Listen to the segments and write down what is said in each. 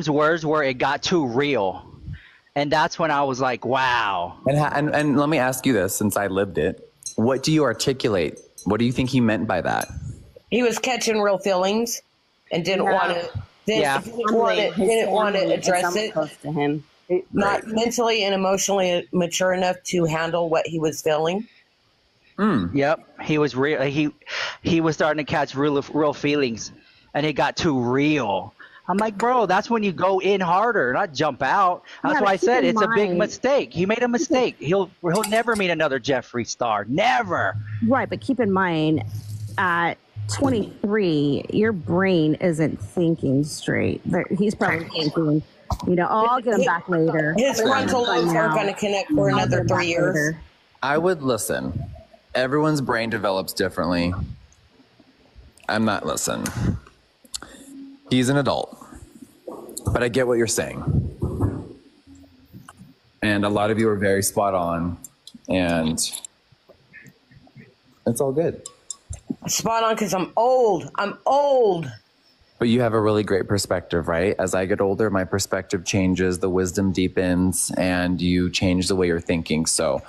Tim's words were, "It got too real," and that's when I was like, "Wow." And let me ask you this, since I lived it, what do you articulate? What do you think he meant by that? He was catching real feelings and didn't want to. Didn't want to address it. Close to him. Not mentally and emotionally mature enough to handle what he was feeling. Yep, he was real. He was starting to catch real feelings, and it got too real. I'm like, bro, that's when you go in harder, not jump out. That's why I said it's a big mistake. He made a mistake. He'll never meet another Jeffree Star. Never. Right, but keep in mind, at 23, your brain isn't thinking straight. He's probably thinking, I'll get him back later. His frontal lobes aren't going to connect for another 3 years. I would listen. Everyone's brain develops differently. Listen. He's an adult, but I get what you're saying. And a lot of you are very spot on, and it's all good. Spot on, because I'm old. But you have a really great perspective, right? As I get older, my perspective changes, the wisdom deepens, and you change the way you're thinking. So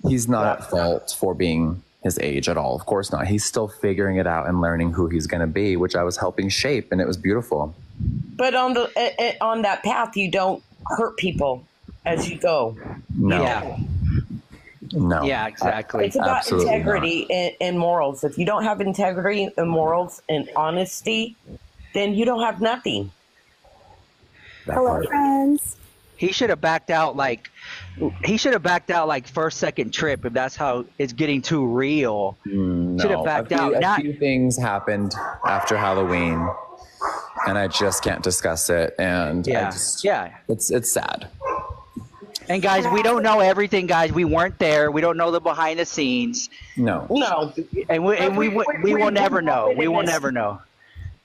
he's not at fault for being his age at all. Of course not. He's still figuring it out and learning who he's going to be, which I was helping shape, and it was beautiful. But on that path, you don't hurt people as you go. No. Yeah. No. Yeah, exactly. It's about Absolutely integrity and morals. If you don't have integrity and morals and honesty, then you don't have nothing. Hello, friends. He should have backed out like first, second trip if that's how it's getting too real. Should have backed out. A few things happened after Halloween, and I just can't discuss it. And it's sad. And guys, we don't know everything, guys. We weren't there. We don't know the behind the scenes. No. And we will never know. We will never know.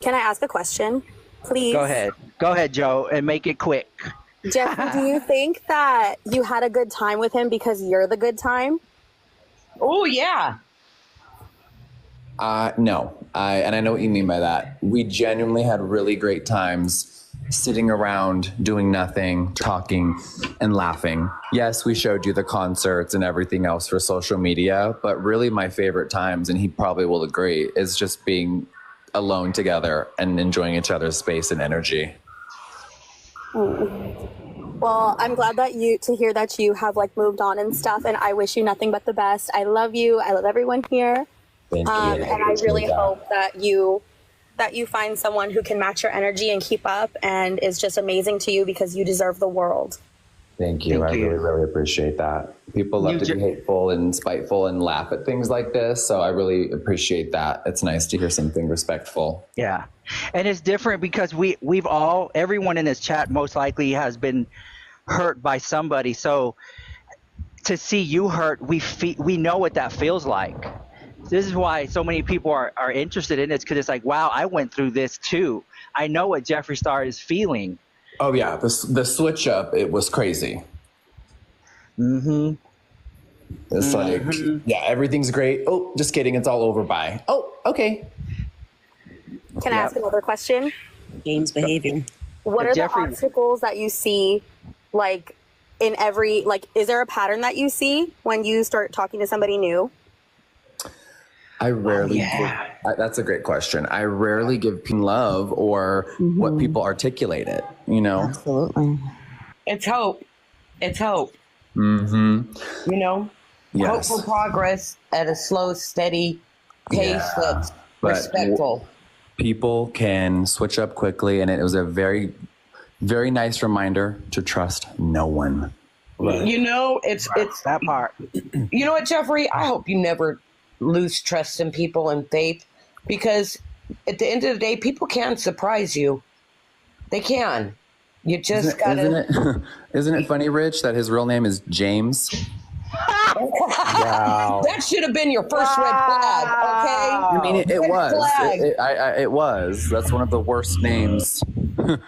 Can I ask a question, please? Go ahead, Joe, and make it quick. Jeffree, do you think that you had a good time with him because you're the good time? Oh, yeah. No. And I know what you mean by that. We genuinely had really great times sitting around, doing nothing, talking and laughing. Yes, we showed you the concerts and everything else for social media, but really my favorite times, and he probably will agree, is just being alone together and enjoying each other's space and energy. Well, I'm glad to hear that you have moved on and stuff, and I wish you nothing but the best. I love you. I love everyone here. Thank you. And I really hope that you find someone who can match your energy and keep up and is just amazing to you, because you deserve the world. Thank you. I really, really appreciate that. People love to be hateful and spiteful and laugh at things like this. So I really appreciate that. It's nice to hear something respectful. Yeah. And it's different because everyone in this chat most likely has been hurt by somebody. So to see you hurt, we know what that feels like. This is why so many people are interested in this, because it's like, wow, I went through this too. I know what Jeffree Star is feeling. Oh yeah, the switch up, it was crazy. Mm-hmm. It's like, yeah, everything's great. Oh, just kidding, it's all over. Bye. Oh, okay. Can I ask another question? Games behavior. What are the obstacles that you see, in every, is there a pattern that you see when you start talking to somebody new? I rarely that's a great question. I rarely give people love or what people articulate it, Absolutely. It's hope. Mm-hmm. Hope for progress at a slow, steady pace that's respectful. People can switch up quickly, and it was a very, very nice reminder to trust no one. It's that part. You know what, Jeffree? I hope you never lose trust in people and faith, because at the end of the day, people can surprise you. They can. You just gotta. Isn't it funny, Rich, that his real name is James? Wow. That should have been your first red flag, okay? I mean, it was. It was. That's one of the worst names.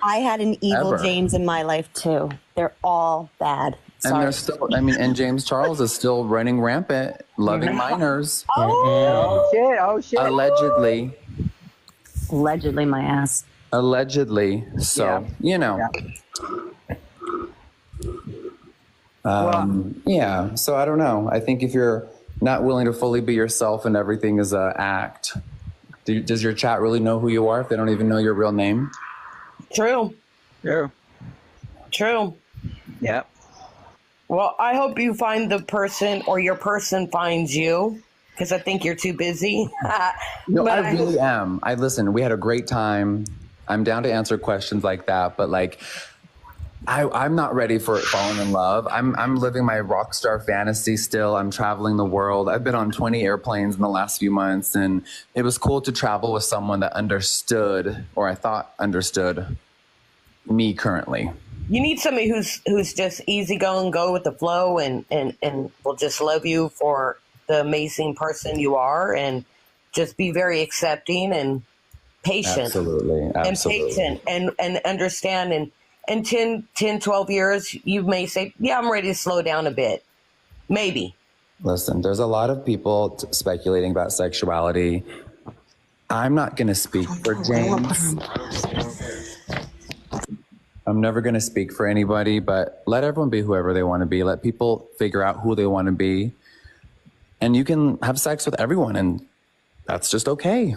I had an evil James in my life too. They're all bad. And they're still, and James Charles is still running rampant, loving minors. Oh shit. Allegedly. Allegedly, my ass. Allegedly. So, you know. Yeah. So I don't know. I think if you're not willing to fully be yourself and everything is an act, does your chat really know who you are if they don't even know your real name? True. True. True. Yep. Well, I hope you find the person or your person finds you, because I think you're too busy. No, I really am. Listen, we had a great time. I'm down to answer questions like that, but like, I'm not ready for falling in love. I'm living my rock star fantasy still. I'm traveling the world. I've been on 20 airplanes in the last few months, and it was cool to travel with someone that understood, or I thought understood, me currently. You need somebody who's just easygoing, go with the flow, and will just love you for the amazing person you are, and just be very accepting and patient. Absolutely. And patient and understand. And in 10, 12 years, you may say, yeah, I'm ready to slow down a bit. Maybe. Listen, there's a lot of people speculating about sexuality. I'm not going to speak for James. I'm never going to speak for anybody, but let everyone be whoever they want to be. Let people figure out who they want to be. And you can have sex with everyone, and that's just okay.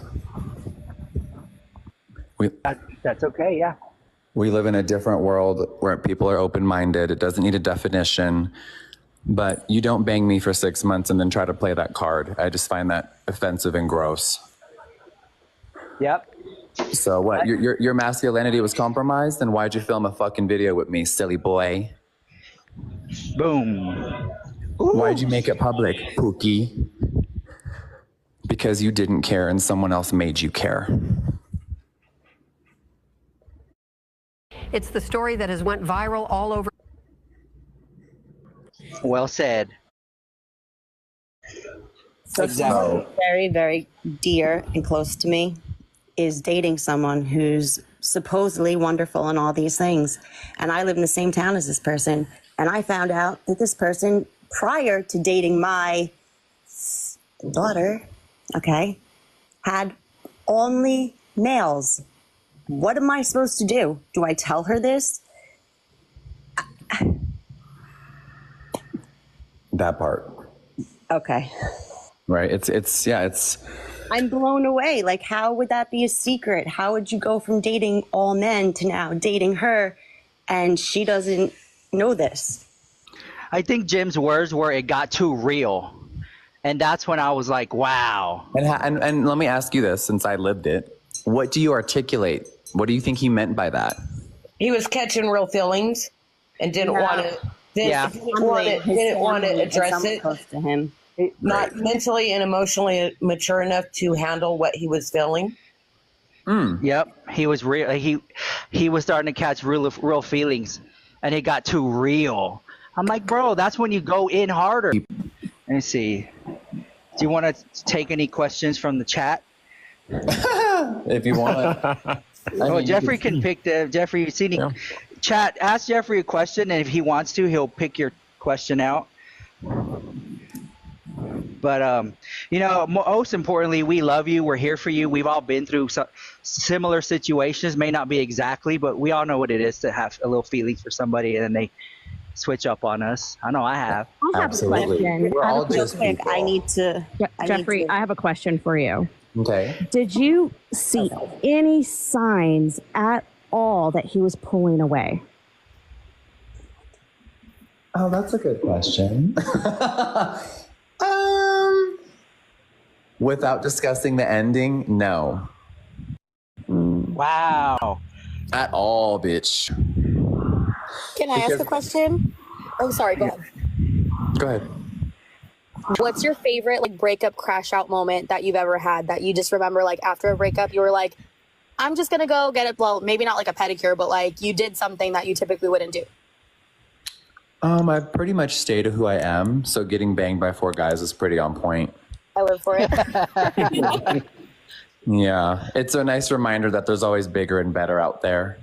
That's okay, yeah. We live in a different world where people are open-minded. It doesn't need a definition. But you don't bang me for 6 months and then try to play that card. I just find that offensive and gross. Yep. So what, your masculinity was compromised? Then why'd you film a fucking video with me, silly boy? Boom. Ooh. Why'd you make it public, Pookie? Because you didn't care and someone else made you care. It's the story that has went viral all over. Well said. So someone very, very dear and close to me is dating someone who's supposedly wonderful and all these things. And I live in the same town as this person. And I found out that this person, prior to dating my daughter, okay, had only males. What am I supposed to do? Do I tell her this? That part. Okay. Right. It's. I'm blown away. Like, how would that be a secret? How would you go from dating all men to now dating her and she doesn't know this? I think Jim's words were, it got too real. And that's when I was like, wow. And let me ask you this, since I lived it. What do you articulate? What do you think he meant by that? He was catching real feelings and didn't want to. Didn't want to address it. Close to him. Not mentally and emotionally mature enough to handle what he was feeling. Yep, he was real. He was starting to catch real feelings, and it got too real. I'm like, bro, that's when you go in harder. Let me see. Do you want to take any questions from the chat? If you want. Jeffrey can pick the Jeffrey. You see, chat. Ask Jeffrey a question, and if he wants to, he'll pick your question out. But most importantly, we love you. We're here for you. We've all been through similar situations. May not be exactly, but we all know what it is to have a little feelings for somebody, and then they switch up on us. I know I have. I have a question. We're all just people. I need to. Jeffrey, I have a question for you. Okay. Did you see any signs at all that he was pulling away? Oh, that's a good question. Without discussing the ending, no. Wow. At all, bitch. Can I ask a question? Oh, sorry. Go ahead. Go ahead. What's your favorite breakup crash out moment that you've ever had that you just remember after a breakup you were like, I'm just gonna go get it? Well, maybe not like a pedicure, but you did something that you typically wouldn't do. I pretty much stay to who I am, so getting banged by 4 guys is pretty on point. I live for it. Yeah, it's a nice reminder that there's always bigger and better out there.